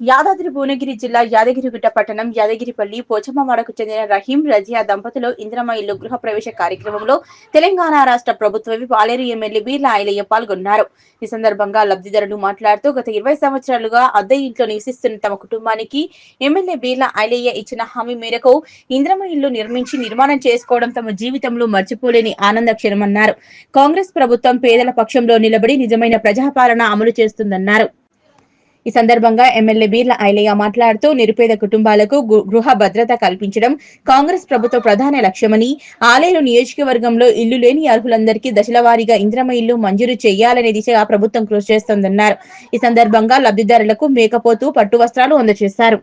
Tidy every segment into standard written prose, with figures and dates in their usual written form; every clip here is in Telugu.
యాదాద్రి భువనగిరి జిల్లా యాదగిరిగుట్ట పట్టణం యాదగిరిపల్లి పోచమ్మవాడకు చెందిన రహీం రజియా దంపతులు ఇందిరమ్మ ఇల్లు గృహ ప్రవేశ కార్యక్రమంలో తెలంగాణ రాష్ట్ర ప్రభుత్వ పాలేరు ఎమ్మెల్యే బీర్ల ఐలయ్య పాల్గొన్నారు. ఈ సందర్భంగా లబ్ధిదారులు మాట్లాడుతూ గత 20 సంవత్సరాలుగా అద్దె ఇంట్లో నివసిస్తున్న తమ కుటుంబానికి ఎమ్మెల్యే బీర్ల ఐలయ్య ఇచ్చిన హామీ మేరకు ఇందిరమ్మ ఇల్లు నిర్మాణం చేసుకోవడం తమ జీవితంలో మర్చిపోలేని ఆనంద క్షణమన్నారు. కాంగ్రెస్ ప్రభుత్వం పేదల పక్షంలో నిలబడి నిజమైన ప్రజాపాలన అమలు చేస్తుందన్నారు. ఈ సందర్భంగా ఎమ్మెల్యే బీర్ల ఐలయ్య మాట్లాడుతూ నిరుపేద కుటుంబాలకు గృహ భద్రత కల్పించడం కాంగ్రెస్ ప్రభుత్వ ప్రధాన లక్ష్యమని, ఆలేరు నియోజకవర్గంలో ఇల్లు లేని అర్హులందరికీ దశలవారీగా ఇందిరమ్మ ఇల్లు మంజూరు చేయాలనే దిశగా ప్రభుత్వం కృషి చేస్తోందన్నారు. ఈ సందర్భంగా లబ్ధిదారులకు మేకపోతు పట్టు వస్త్రాలు అందజేశారు.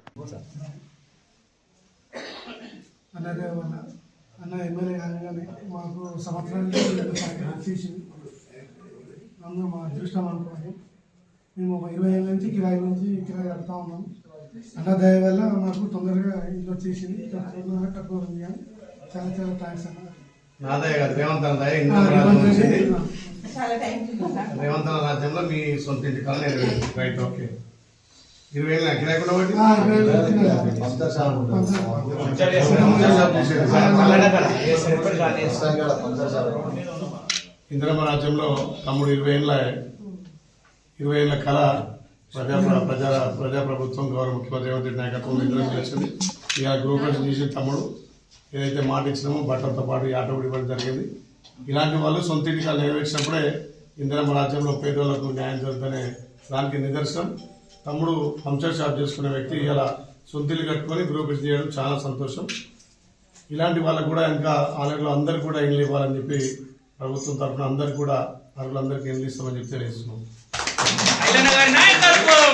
మేము 20 ఏళ్ళ నుంచి కిరాయి కడతా ఉన్నాం. అన్న దయ వల్ల మాకు తొందరగా ఇల్లు వచ్చేసింది. తక్కువ ఉంది కానీ చాలా చాలా థ్యాంక్స్ అన్న. నా దయ కాదు, రేవంత్ అన్న దయ. రేవంత్ అన్న రాజ్యంలో మీ సొంత ఇంటి కళ రైట్. ఓకే, 20 ఏళ్ళ కిరాయి కూడా బట్టి ఇందిరమ్మ రాజ్యంలో తమ్ముడు 20 ఏళ్ళ కళ ప్రజాప్రభుత్వం గౌరవ ముఖ్యమంత్రి రేవంత్ రెడ్డి నాయకత్వం ఇందిరమ్మ వచ్చింది. ఇక గృహప్రవేశం చేసిన తమ్ముడు ఏదైతే మాట ఇచ్చినామో బట్టలతో పాటు ఆటో కూడా ఇవ్వడం జరిగింది. ఇలాంటి వాళ్ళు సొంత ఇంటికి నెరవేర్చినప్పుడే ఇందిరమ్మ రాజ్యంలో పేదోళ్లకు న్యాయం జరుగుతుందనే దానికి నిదర్శనం. తమ్ముడు పంచర్ షాప్ చేసుకునే వ్యక్తి ఇలా సొంతిల్లు కట్టుకొని గృహప్రవేశం చేయడం చాలా సంతోషం. ఇలాంటి వాళ్ళకు కూడా ఇంకా ఆలయంలో అందరికీ కూడా ఇల్లు ఇవ్వాలని చెప్పి ప్రభుత్వం తరఫున అందరికీ కూడా అర్హులందరికీ ఇల్లు ఇస్తామని చెప్పి తెలియజేస్తున్నాం. ఐలన్న గారి నాయకత్వం.